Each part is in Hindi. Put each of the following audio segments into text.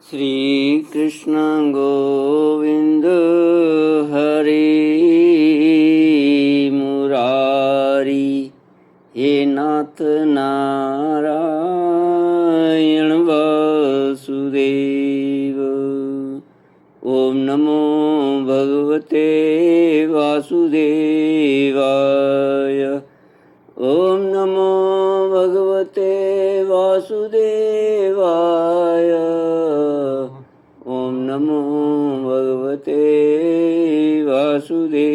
श्री कृष्ण गोविंद हरे मुरारी, हे नाथ नारायण वासुदेव। ओम नमो भगवते वासुदेवाय। ओम नमो भगवते वासुदेवाय। ओम नमो भगवते वासुदेवाय।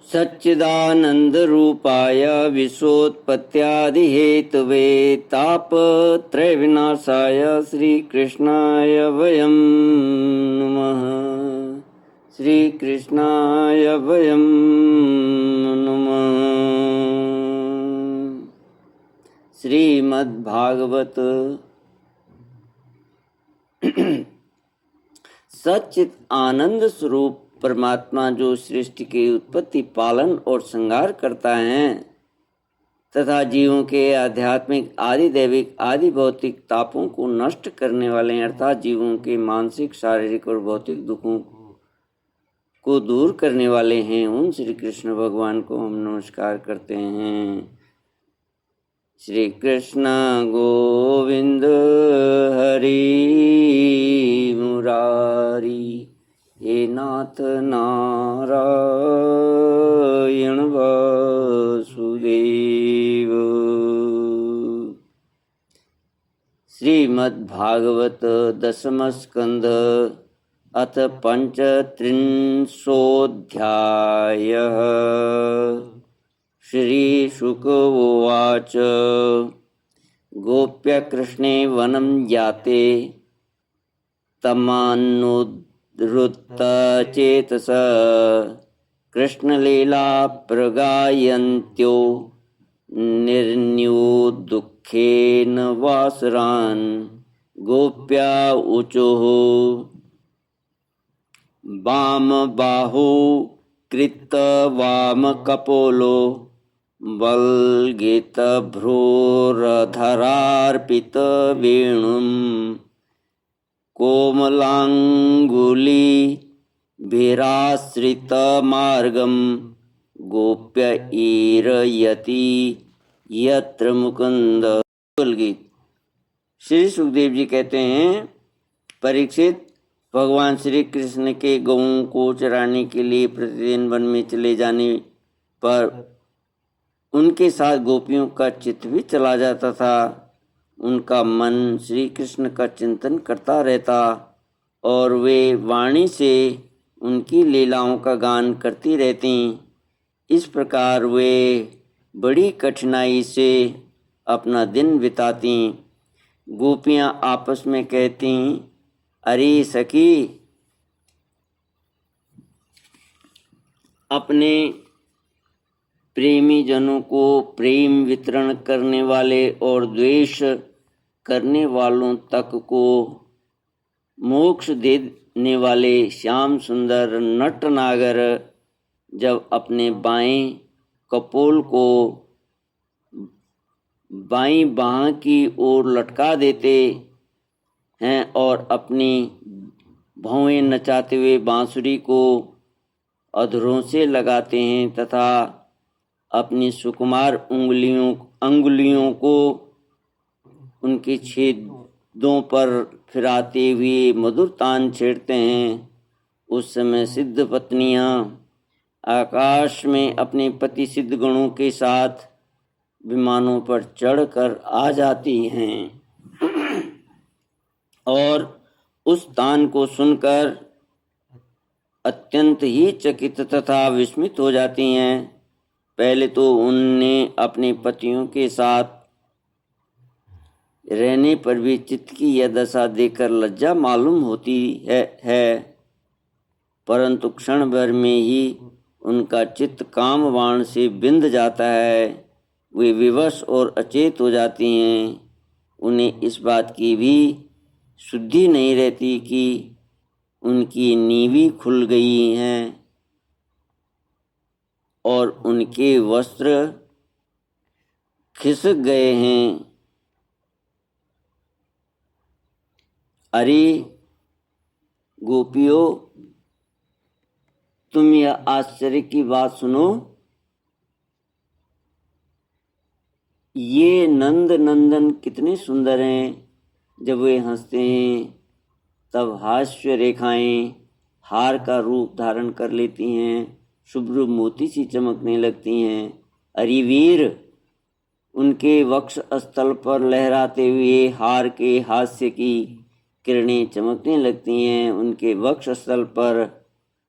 सच्चिदानंद रूपाय विश्वोत्पत्त्यादिहेतवे तापत्रय विनाशाय श्रीकृष्णाय वयं नमः। श्री कृष्णाय वयं नमः। श्रीमद्भागवत सच्चित आनंद स्वरूप परमात्मा जो सृष्टि की उत्पत्ति, पालन और श्रृंगार करता है तथा जीवों के आध्यात्मिक, आदि दैविक, आदि भौतिक तापों को नष्ट करने वाले अर्थात जीवों के मानसिक, शारीरिक और भौतिक दुखों को दूर करने वाले हैं, उन श्री कृष्ण भगवान को हम नमस्कार करते हैं। श्री कृष्ण गोविंद हरि मुरारी, हे नाथ नारायण वासुदेव। श्रीमद्भागवत दशम स्कंध अथ पंचत्रिंशोऽध्यायः। श्रीशुक उवाच गोप्य कृष्णे वनं जाते तमानुद्धृतचेतस कृष्णलीला प्रगायन्त्यो निर्न्युदुःखेन वासरान्। गोप्या ऊचुः वाम बाहु कृत वाम कपोलो बल्गित भ्रूरधरार्पित वेणुं कोमलांगुली भिराश्रित मार्गं गोप्य ईरयति यत्र मुकुंद। गीत। श्री सुखदेव जी कहते हैं, परीक्षित, भगवान श्री कृष्ण के गौओं को चराने के लिए प्रतिदिन वन में चले जाने पर उनके साथ गोपियों का चित्त भी चला जाता था। उनका मन श्री कृष्ण का चिंतन करता रहता और वे वाणी से उनकी लीलाओं का गान करती रहती। इस प्रकार वे बड़ी कठिनाई से अपना दिन बिताती। गोपियां आपस में कहती, अरे सखी, अपने प्रेमी जनों को प्रेम वितरण करने वाले और द्वेष करने वालों तक को मोक्ष देने वाले श्याम सुंदर नटनागर जब अपने बाएं कपोल को बाईं बाह की ओर लटका देते हैं और अपनी भौएं नचाते हुए बांसुरी को अधरों से लगाते हैं तथा अपनी सुकुमार अंगुलियों को उनके छेदों पर फिराते हुए मधुर तान छेड़ते हैं, उस समय सिद्ध पत्नियां आकाश में अपने पति सिद्ध गणों के साथ विमानों पर चढ़कर आ जाती हैं और उस तान को सुनकर अत्यंत ही चकित तथा विस्मित हो जाती हैं। पहले तो उनने अपने पतियों के साथ रहने पर भी चित्त की यह दशा देखकर लज्जा मालूम होती है, परंतु क्षण भर में ही उनका चित्त काम बाण से बिंध जाता है। वे विवश और अचेत हो जाती हैं। उन्हें इस बात की भी शुद्धि नहीं रहती कि उनकी नीवी खुल गई हैं और उनके वस्त्र खिसक गए हैं। अरे गोपियों, तुम यह आश्चर्य की बात सुनो। ये नंद नंदन कितने सुंदर हैं। जब वे हंसते हैं तब हास्य रेखाएं हार का रूप धारण कर लेती हैं, शुभ्र मोती सी चमकने लगती हैं। अरे वीर, उनके वक्ष स्थल पर लहराते हुए हार के हास्य की किरणें चमकने लगती हैं। उनके वक्ष स्थल पर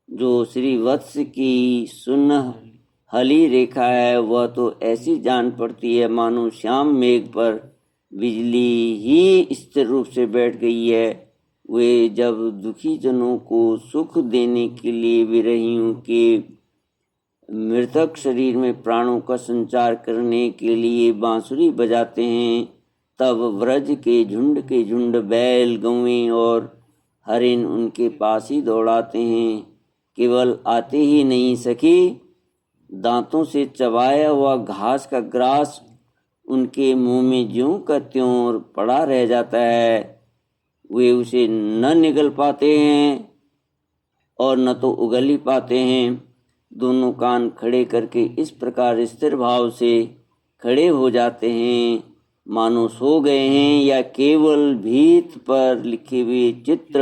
जो श्री वत्स की सुनहली रेखा है वह तो ऐसी जान पड़ती है मानो श्याम मेघ पर बिजली ही स्थिर रूप से बैठ गई है। वे जब दुखी जनों को सुख देने के लिए विरहियों के मृतक शरीर में प्राणों का संचार करने के लिए बांसुरी बजाते हैं, तब व्रज के झुंड बैल, गौएं और हरिण उनके पास ही दौड़ाते हैं। केवल आते ही नहीं सकी, दांतों से चबाया हुआ घास का ग्रास उनके मुंह में ज्यों का त्यों पड़ा रह जाता है। वे उसे न निगल पाते हैं और न तो उगल ही पाते हैं। दोनों कान खड़े करके इस प्रकार स्थिर भाव से खड़े हो जाते हैं मानो सो गए हैं या केवल भीत पर लिखे हुए चित्र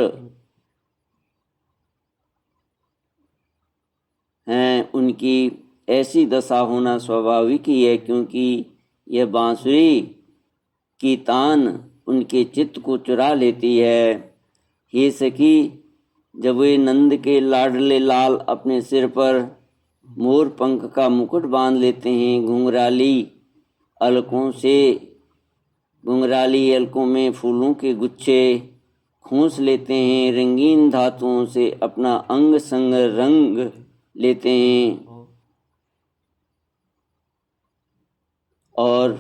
हैं। उनकी ऐसी दशा होना स्वाभाविक ही है, क्योंकि यह बांसुरी की तान उनके चित्त को चुरा लेती है। हे सखी, जब वे नंद के लाडले लाल अपने सिर पर मोर पंख का मुकुट बांध लेते हैं, घुंघराली अलकों में फूलों के गुच्छे खोस लेते हैं, रंगीन धातुओं से अपना अंग संग रंग लेते हैं और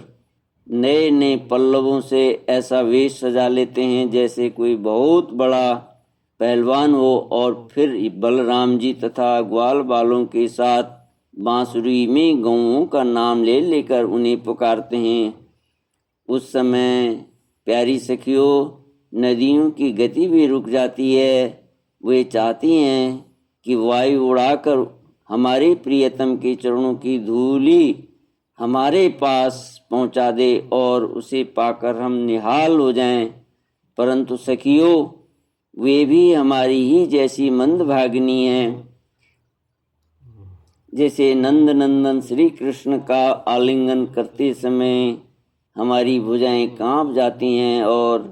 नए नए पल्लवों से ऐसा वेश सजा लेते हैं जैसे कोई बहुत बड़ा पहलवान हो, और फिर बलराम जी तथा ग्वाल बालों के साथ बांसुरी में गौओं का नाम ले लेकर उन्हें पुकारते हैं। उस समय प्यारी सखियों, नदियों की गति भी रुक जाती है। वे चाहती हैं कि वायु उड़ाकर हमारे प्रियतम के चरणों की धूली हमारे पास पहुंचा दे और उसे पाकर हम निहाल हो जाएं। परंतु सखियों, वे भी हमारी ही जैसी मंदभागिनी हैं। जैसे नंद नंदन श्री कृष्ण का आलिंगन करते समय हमारी भुजाएं कांप जाती हैं और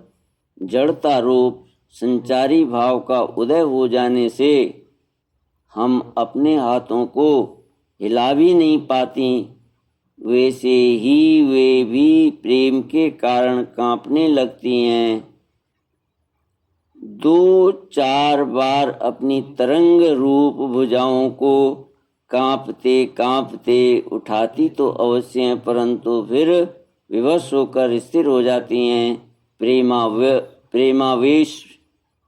जड़ता रूप संचारी भाव का उदय हो जाने से हम अपने हाथों को हिला भी नहीं पाती, वैसे ही वे भी प्रेम के कारण कांपने लगती हैं। 2-4 बार अपनी तरंग रूप भुजाओं को कांपते कांपते उठाती तो अवश्य हैं, परंतु फिर विवश होकर स्थिर हो जाती हैं, प्रेमावेश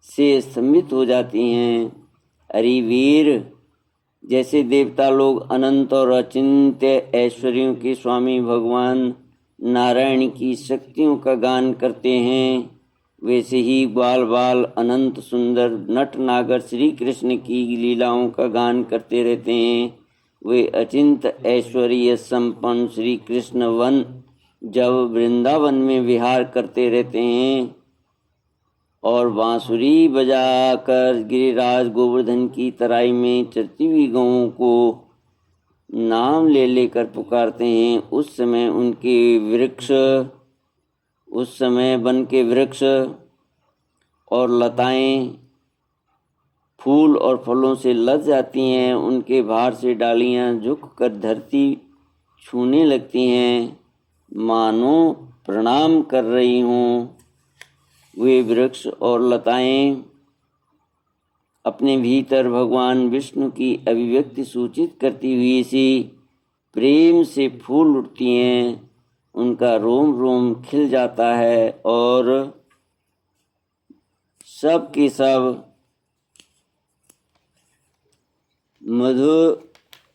से स्तंभित हो जाती हैं। अरे वीर, जैसे देवता लोग अनंत और अचिंत्य ऐश्वर्यों के स्वामी भगवान नारायण की शक्तियों का गान करते हैं, वैसे ही ग्वाल बाल अनंत सुंदर नट नागर श्री कृष्ण की लीलाओं का गान करते रहते हैं। वे अचिंत ऐश्वर्य संपन्न श्री कृष्ण वन जब वृंदावन में विहार करते रहते हैं और बांसुरी बजाकर गिरिराज गोवर्धन की तराई में चरती हुई गौओं को नाम ले लेकर पुकारते हैं, उस समय वन के वृक्ष और लताएं फूल और फलों से लद जाती हैं। उनके भार से डालियां झुककर धरती छूने लगती हैं, मानो प्रणाम कर रही हों। वे वृक्ष और लताएं अपने भीतर भगवान विष्णु की अभिव्यक्ति सूचित करती हुई सी प्रेम से फूल उठती हैं। उनका रोम रोम खिल जाता है और सब की सब मधुर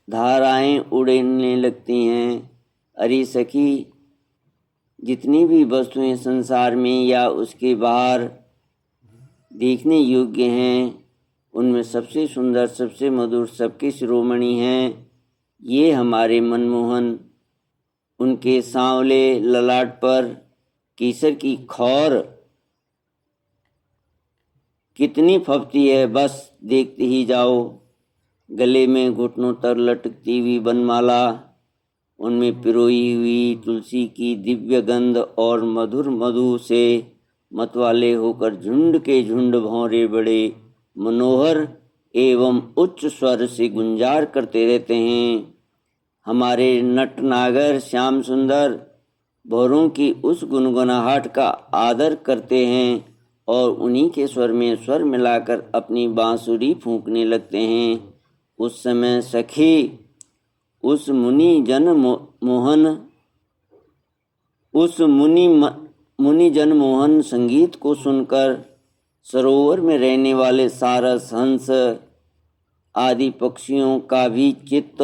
धाराएं उड़ने लगती हैं। अरे सखी, जितनी भी वस्तुएं संसार में या उसके बाहर देखने योग्य हैं, उनमें सबसे सुंदर, सबसे मधुर, सबके शिरोमणि हैं ये हमारे मनमोहन। उनके सांवले ललाट पर केसर की खौर कितनी फबती है, बस देखते ही जाओ। गले में घुटनों तक लटकती हुई बनमाला, उनमें पिरोई हुई तुलसी की दिव्य गंध और मधुर मधु से मतवाले होकर झुंड के झुंड भौरे बड़े मनोहर एवं उच्च स्वर से गुंजार करते रहते हैं। हमारे नटनागर श्याम सुंदर भौरों की उस गुनगुनाहट का आदर करते हैं और उन्हीं के स्वर में स्वर मिलाकर अपनी बांसुरी फूंकने लगते हैं। उस समय सखी उस मुनि जन मोहन संगीत को सुनकर सरोवर में रहने वाले सारस, हंस आदि पक्षियों का भी चित्त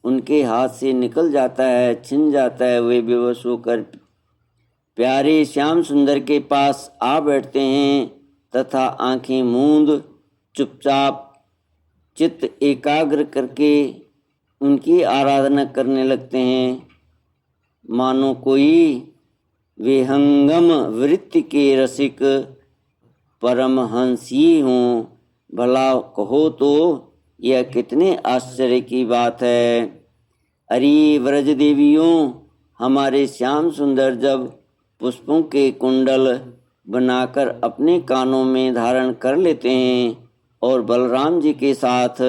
उनके हाथ से निकल जाता है, छिन जाता है। वे बेबस होकर प्यारे श्याम सुंदर के पास आ बैठते हैं तथा आंखें मूंद चुपचाप चित्त एकाग्र करके उनकी आराधना करने लगते हैं, मानो कोई विहंगम वृत्ति के रसिक परमहंस ही हों। भला कहो तो यह कितने आश्चर्य की बात है। अरे व्रज देवियों, हमारे श्याम सुंदर जब पुष्पों के कुंडल बनाकर अपने कानों में धारण कर लेते हैं और बलराम जी के साथ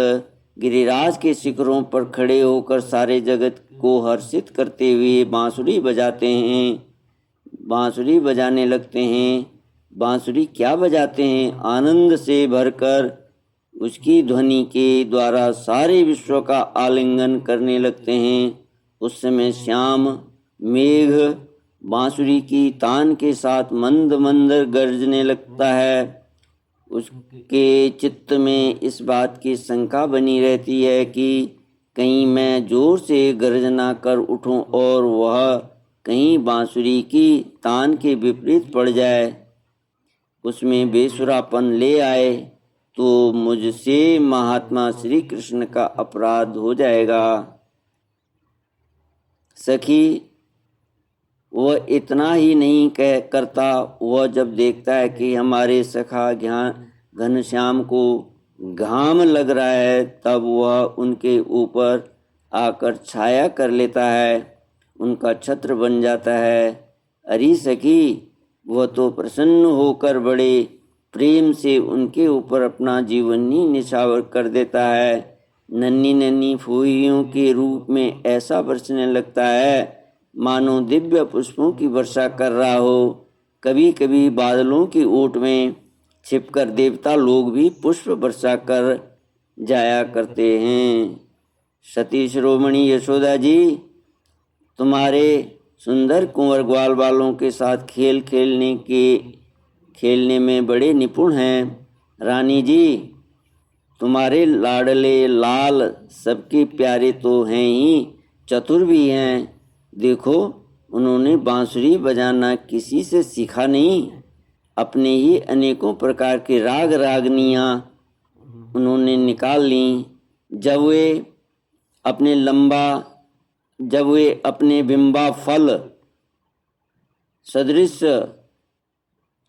गिरिराज के शिखरों पर खड़े होकर सारे जगत को हर्षित करते हुए बांसुरी बजाते हैं, बांसुरी बजाने लगते हैं। बांसुरी क्या बजाते हैं, आनंद से भरकर उसकी ध्वनि के द्वारा सारे विश्व का आलिंगन करने लगते हैं। उस समय श्याम मेघ बांसुरी की तान के साथ मंद मंद गरजने लगता है। उसके चित्त में इस बात की शंका बनी रहती है कि कहीं मैं जोर से गर्जना कर उठूं और वह कहीं बांसुरी की तान के विपरीत पड़ जाए, उसमें बेसुरापन ले आए, तो मुझसे महात्मा श्री कृष्ण का अपराध हो जाएगा। सखी, वह इतना ही नहीं कह करता, वह जब देखता है कि हमारे सखा घनश्याम को घाम लग रहा है, तब वह उनके ऊपर आकर छाया कर लेता है, उनका छत्र बन जाता है। अरे सखी, वह तो प्रसन्न होकर बड़े प्रेम से उनके ऊपर अपना जीवन ही निछावर कर देता है। नन्ही नन्ही फूहियों के रूप में ऐसा बरसने लगता है मानो दिव्य पुष्पों की वर्षा कर रहा हो। कभी कभी बादलों की ओट में छिपकर देवता लोग भी पुष्प वर्षा कर जाया करते हैं। सती शिरोमणि यशोदा जी तुम्हारे सुंदर कुंवर ग्वाल बालों के साथ खेलने में बड़े निपुण हैं। रानी जी, तुम्हारे लाडले लाल सबके प्यारे तो हैं ही, चतुर भी हैं। देखो, उन्होंने बांसुरी बजाना किसी से सीखा नहीं, अपने ही अनेकों प्रकार के राग रागनियाँ उन्होंने निकाल लीं। जब वे अपने बिंबा फल सदृश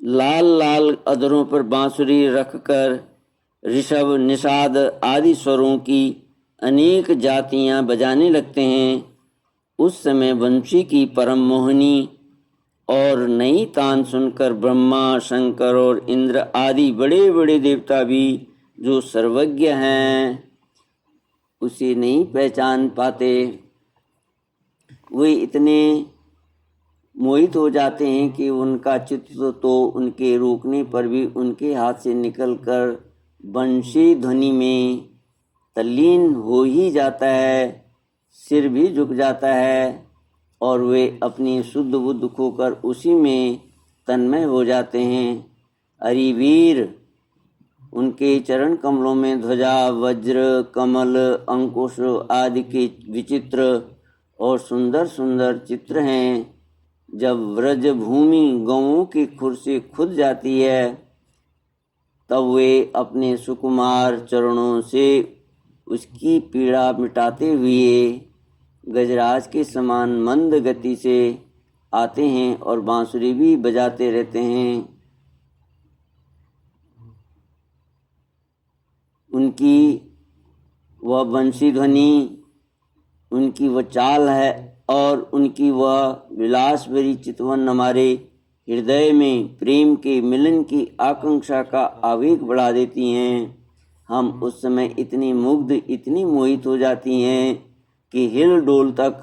लाल लाल अधरों पर बांसुरी रखकर ऋषभ, निषाद आदि स्वरों की अनेक जातियां बजाने लगते हैं, उस समय बंशी की परम मोहिनी और नई तान सुनकर ब्रह्मा, शंकर और इंद्र आदि बड़े बड़े देवता भी जो सर्वज्ञ हैं उसे नहीं पहचान पाते। वे इतने मोहित हो जाते हैं कि उनका चित्त तो उनके रोकने पर भी उनके हाथ से निकलकर बंशी ध्वनि में तल्लीन हो ही जाता है, सिर भी झुक जाता है और वे अपनी शुद्ध बुद्ध खोकर उसी में तन्मय हो जाते हैं। अरि वीर, उनके चरण कमलों में ध्वजा, वज्र, कमल, अंकुश आदि के विचित्र और सुंदर सुंदर चित्र हैं। जब व्रज भूमि गौओं के खुर से खुद जाती है तब वे अपने सुकुमार चरणों से उसकी पीड़ा मिटाते हुए गजराज के समान मंद गति से आते हैं और बांसुरी भी बजाते रहते हैं। उनकी वह बंसी ध्वनि, उनकी वह चाल है और उनकी वह विलास भरी चितवन हमारे हृदय में प्रेम के मिलन की आकांक्षा का आवेग बढ़ा देती हैं। हम उस समय इतनी मुग्ध, इतनी मोहित हो जाती हैं कि हिल डोल तक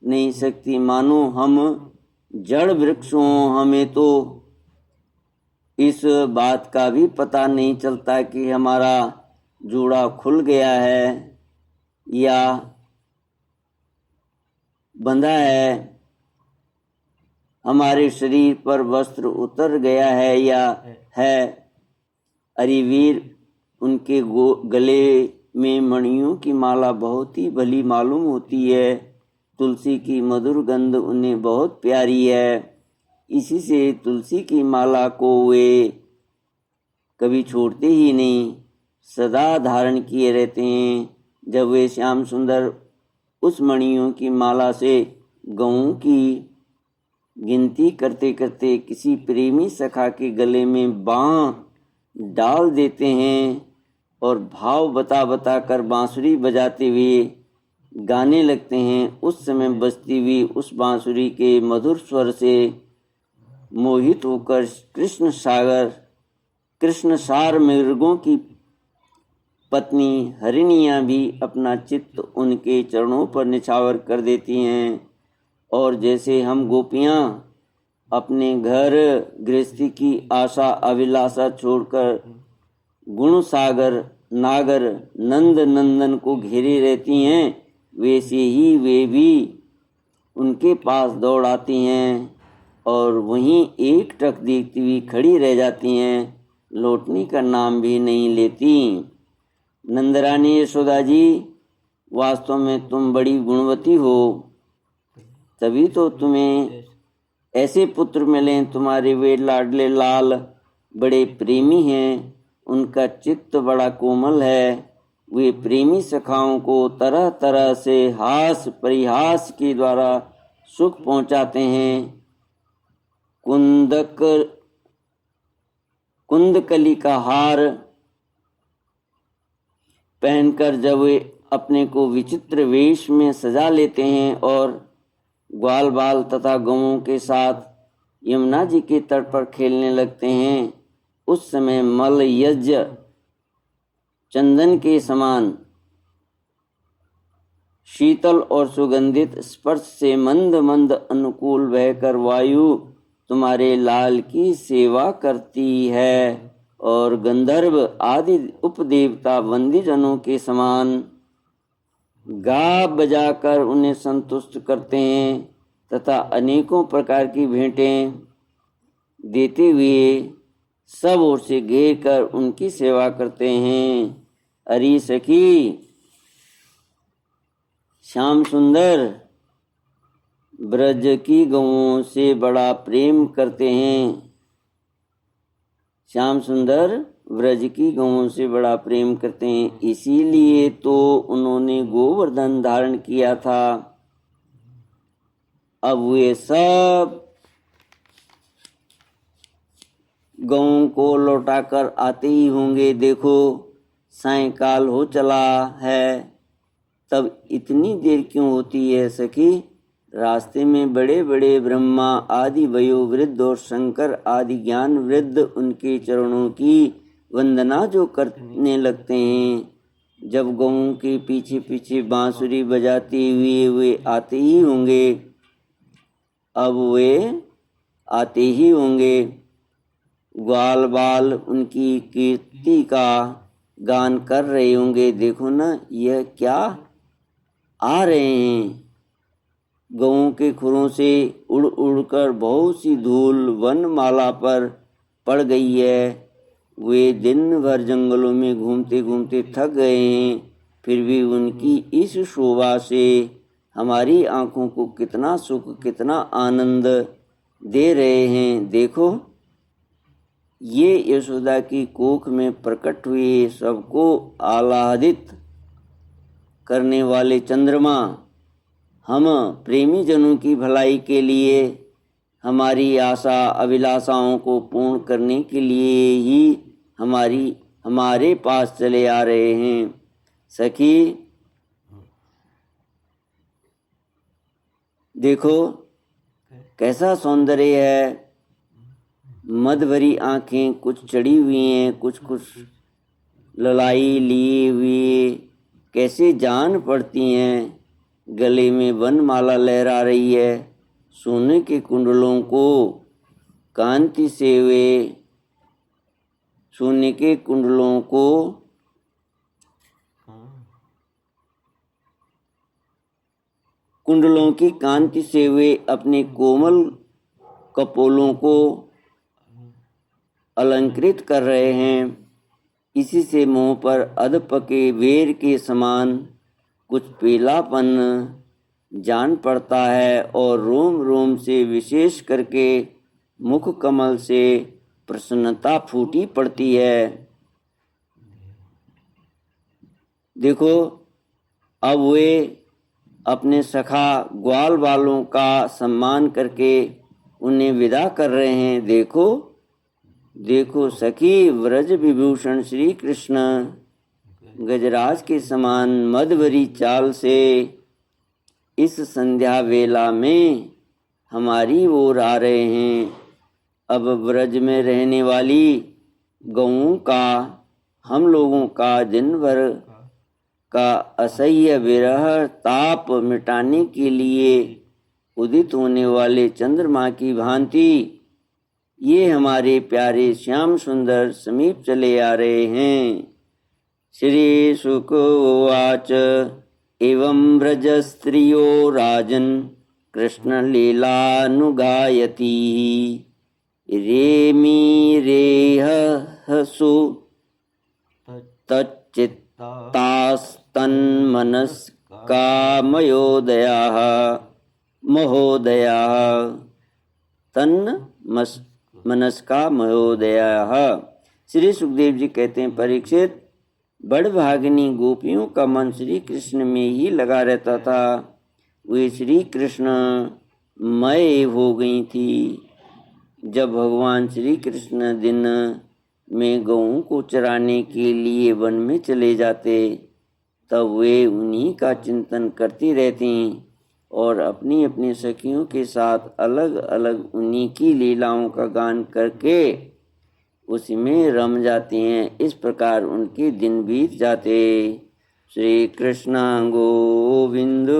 नहीं सकती, मानो हम जड़ वृक्षों। हमें तो इस बात का भी पता नहीं चलता कि हमारा जूड़ा खुल गया है या बंधा है, हमारे शरीर पर वस्त्र उतर गया है या है। अरे वीर, उनके गले में मणियों की माला बहुत ही भली मालूम होती है। तुलसी की मधुर गंध उन्हें बहुत प्यारी है। इसी से तुलसी की माला को वे कभी छोड़ते ही नहीं, सदा धारण किए रहते हैं। जब वे श्याम सुंदर उस मणियों की माला से गौओं की गिनती करते करते किसी प्रेमी सखा के गले में बाँह डाल देते हैं और भाव बता बता कर बांसुरी बजाते हुए गाने लगते हैं, उस समय बजती हुई उस बांसुरी के मधुर स्वर से मोहित होकर कृष्णसार मृगों की पत्नी हरिणियाँ भी अपना चित्त उनके चरणों पर निछावर कर देती हैं। और जैसे हम गोपियाँ अपने घर गृहस्थी की आशा अभिलाषा छोड़कर गुण सागर नागर नंद नंदन को घेरे रहती हैं, वैसे ही वे भी उनके पास दौड़ आती हैं और वहीं एकटक देखती हुई खड़ी रह जाती हैं, लौटने का नाम भी नहीं लेती। नंदरानी यशोदा जी, वास्तव में तुम बड़ी गुणवती हो, तभी तो तुम्हें ऐसे पुत्र मिले। तुम्हारे वे लाडले लाल बड़े प्रेमी हैं, उनका चित्त बड़ा कोमल है। वे प्रेमी सखाओं को तरह तरह से हास परिहास के द्वारा सुख पहुंचाते हैं। कुंदकली का हार पहनकर जब वे अपने को विचित्र वेश में सजा लेते हैं और ग्वाल बाल तथा गौओं के साथ यमुना जी के तट पर खेलने लगते हैं, उस समय मल यज्ञ चंदन के समान शीतल और सुगंधित स्पर्श से मंद मंद अनुकूल बहकर वायु तुम्हारे लाल की सेवा करती है और गंधर्व आदि उपदेवता वंदीजनों के समान गा बजाकर उन्हें संतुष्ट करते हैं तथा अनेकों प्रकार की भेंटें देते हुए सब ओर से घेर कर उनकी सेवा करते हैं। अरे सखी, श्याम सुंदर ब्रज की गौओं से बड़ा प्रेम करते हैं। श्याम सुंदर ब्रज की गौओं से बड़ा प्रेम करते हैं, इसीलिए तो उन्होंने गोवर्धन धारण किया था। अब वे सब गौओं को लौटाकर आते ही होंगे। देखो, सायंकाल हो चला है, तब इतनी देर क्यों होती है सखी? रास्ते में बड़े बड़े ब्रह्मा आदि वयोवृद्ध और शंकर आदि ज्ञान वृद्ध उनके चरणों की वंदना जो करने लगते हैं। जब गौओं के पीछे पीछे बांसुरी बजाते हुए वे आते ही होंगे। अब वे आते ही होंगे। ग्वाल बाल उनकी कीर्ति का गान कर रहे होंगे। देखो ना, यह क्या आ रहे हैं। गौओं के खुरों से उड़ उड़कर बहुत सी धूल वनमाला पर पड़ गई है। वे दिन भर जंगलों में घूमते घूमते थक गए हैं, फिर भी उनकी इस शोभा से हमारी आँखों को कितना सुख, कितना आनंद दे रहे हैं। देखो, ये यशोदा की कोख में प्रकट हुए सबको आह्लादित करने वाले चंद्रमा हम प्रेमी जनों की भलाई के लिए, हमारी आशा अभिलाषाओं को पूर्ण करने के लिए ही हमारे पास चले आ रहे हैं। सखी, देखो कैसा सौंदर्य है। मद भरी आंखें कुछ चढ़ी हुई हैं, कुछ कुछ ललाई लिए हुए, कैसे जान पड़ती हैं। गले में वनमाला लहरा रही है। सोने के कुंडलों को कांति से वे सोने के कुंडलों को कुंडलों की कांति से वे अपने कोमल कपोलों को अलंकृत कर रहे हैं। इसी से मुंह पर अधपके बेर के समान कुछ पीलापन जान पड़ता है और रोम रोम से, विशेष करके मुख कमल से प्रसन्नता फूटी पड़ती है। देखो, अब वे अपने सखा ग्वाल वालों का सम्मान करके उन्हें विदा कर रहे हैं। देखो देखो सखी, व्रज विभूषण श्री कृष्ण गजराज के समान मधुभरी चाल से इस संध्या वेला में हमारी ओर आ रहे हैं। अब व्रज में रहने वाली गौओं का, हम लोगों का दिन भर का असह्य विरह ताप मिटाने के लिए उदित होने वाले चंद्रमा की भांति ये हमारे प्यारे श्याम सुंदर समीप चले आ रहे हैं। श्री शुक उवाच एवं व्रज स्त्रियो राजन कृष्ण लीलानुगायती रेमी रेहसु तच्चित्तास्तन्मनस्का महोदयाः मनस्का महोदयाः। श्री सुखदेव जी कहते हैं, परीक्षित, बड़भागिनी गोपियों का मन श्री कृष्ण में ही लगा रहता था। वे श्री कृष्ण मय हो गई थी। जब भगवान श्री कृष्ण दिन में गौओं को चराने के लिए वन में चले जाते, तब वे उन्हीं का चिंतन करती रहती और अपनी अपनी सखियों के साथ अलग अलग उन्हीं की लीलाओं का गान करके उसी में रम जाती हैं। इस प्रकार उनके दिन बीत जाते। श्री कृष्ण गोविंद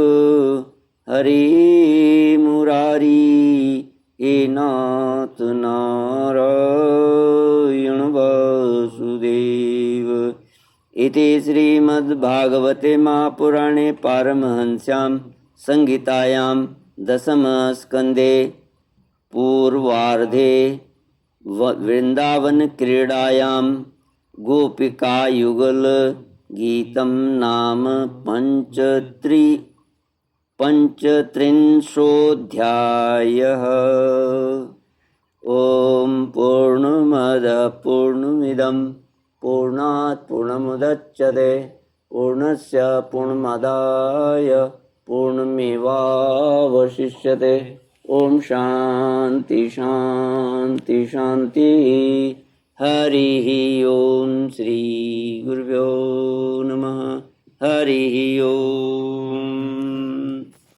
हरि मुरारी, हे नाथ नारायण वासुदेव। इति श्रीमद्भागवते महापुराणे पारमहंस्यां संहितायां दशमस्कन्धे पूर्वार्धे वृंदावन क्रीडायां गोपिकायुगल गीतं नाम पंचत्रिंशोऽध्यायः। ॐ पूर्णमदः पूर्णमिदं पूर्णात् पूर्णमुदच्यते पूर्णस्य पूर्णमादाय पूर्णमेवावशिष्यते। ओम शांति शांति शांति। हरि ओम। श्री गुरुभ्यो नमः। हरि ओम।